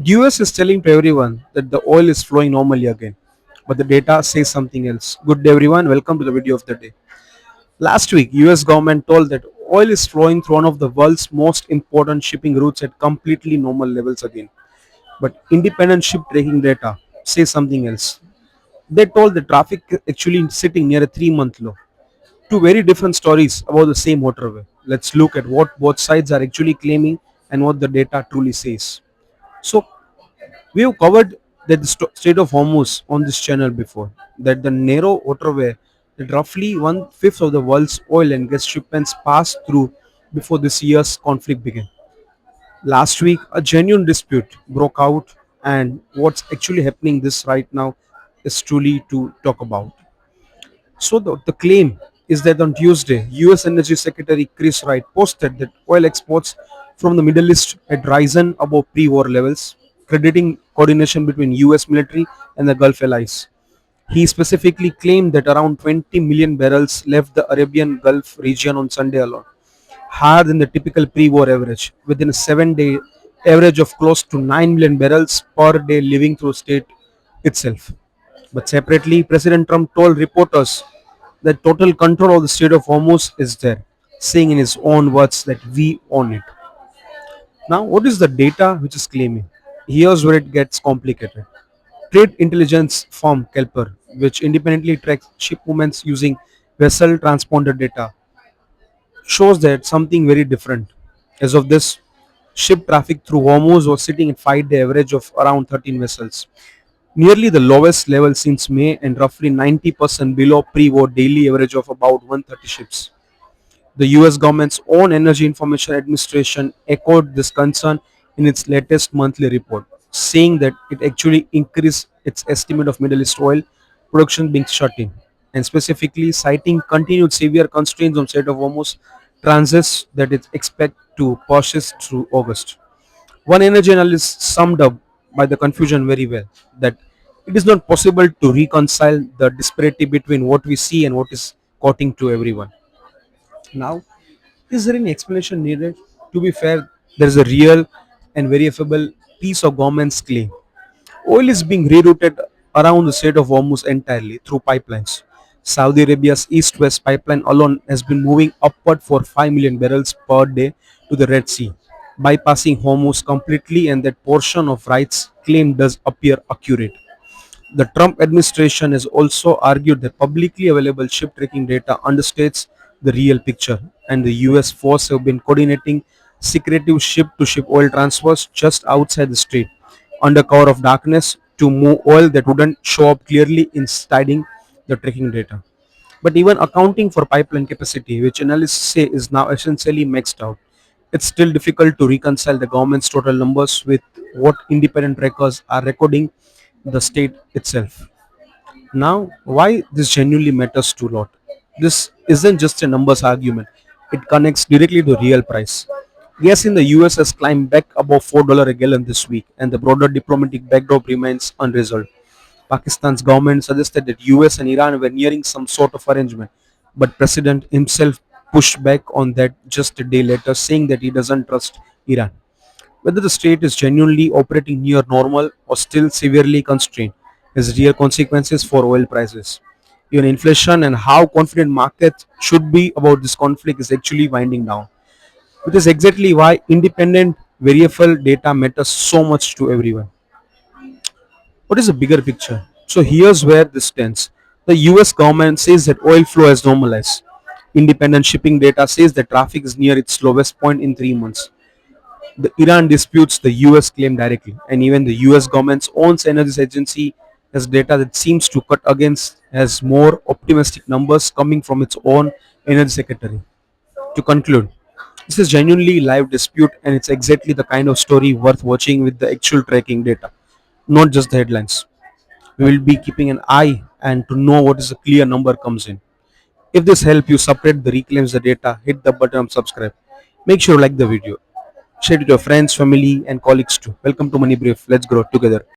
US is telling to everyone that the oil is flowing normally again, but the data says something else. Good day everyone, welcome to the video of the day. Last week, US government told that oil is flowing through one of the world's most important shipping routes at completely normal levels again. But independent ship tracking data says something else. They told the traffic actually sitting near a 3-month low. Two very different stories about the same waterway. Let's look at what both sides are actually claiming and what the data truly says. So we have covered that the Strait of Hormuz on this channel before. That the narrow waterway that roughly one fifth of the world's oil and gas shipments passed through before this year's conflict began. Last week, a genuine dispute broke out, and what's actually happening this right now is truly to talk about. So the claim is that on Tuesday, U.S. Energy Secretary Chris Wright posted that oil exports from the Middle East had risen above pre-war levels, crediting coordination between U.S. military and the Gulf allies. He specifically claimed that around 20 million barrels left the Arabian Gulf region on Sunday alone, higher than the typical pre-war average, within a 7-day average of close to 9 million barrels per day leaving through state itself. But separately, President Trump told reporters that total control of the Strait of Hormuz is there, saying in his own words that we own it. Now, what is the data which is claiming? Here's where it gets complicated. Trade intelligence firm Kelper, which independently tracks ship movements using vessel transponder data, shows that something very different. As of this, ship traffic through Hormuz was sitting at 5-day average of around 13 vessels, nearly the lowest level since May and roughly 90% below pre-war daily average of about 130 ships. The US government's own Energy Information Administration echoed this concern in its latest monthly report, saying that it actually increased its estimate of Middle East oil production being shut in, and specifically citing continued severe constraints on Strait of Hormuz transits that it expect to persist through August. One energy analyst summed up by the confusion very well that it is not possible to reconcile the disparity between what we see and what is quoting to everyone. Now, is there any explanation needed? To be fair, there is a real and verifiable piece of government's claim. Oil is being rerouted around the Strait of Hormuz entirely through pipelines. Saudi Arabia's east-west pipeline alone has been moving upward for 5 million barrels per day to the Red Sea, bypassing Hormuz completely, and that portion of Wright's claim does appear accurate. The Trump administration has also argued that publicly available ship tracking data understates the real picture, and the US force have been coordinating secretive ship to ship oil transfers just outside the strait under cover of darkness to move oil that wouldn't show up clearly in studying the tracking data. But even accounting for pipeline capacity, which analysts say is now essentially maxed out, it's still difficult to reconcile the government's total numbers with what independent records are recording the state itself. Now, why this genuinely matters to a lot? This isn't just a numbers argument. It connects directly to real price. Gas in the US has climbed back above $4 a gallon this week, and the broader diplomatic backdrop remains unresolved. Pakistan's government suggested that US and Iran were nearing some sort of arrangement, but President himself pushed back on that just a day later, saying that he doesn't trust Iran. Whether the state is genuinely operating near normal or still severely constrained has real consequences for oil prices. Even inflation and how confident markets should be about this conflict is actually winding down, which is exactly why independent, verifiable data matters so much to everyone. What is the bigger picture? So here's where this stands. The US government says that oil flow has normalized. Independent shipping data says that traffic is near its lowest point in 3 months. The Iran disputes the US claim directly, and even the US government's own energy agency has data that seems to cut against has more optimistic numbers coming from its own energy secretary. To conclude, this is genuinely live dispute, and it's exactly the kind of story worth watching with the actual tracking data, not just the headlines. We will be keeping an eye and to know what is the clear number comes in. If this helps you separate the reclaims the data, hit the button of subscribe. Make sure you like the video. Share it with your friends, family, and colleagues too. Welcome to Money Brief. Let's grow together.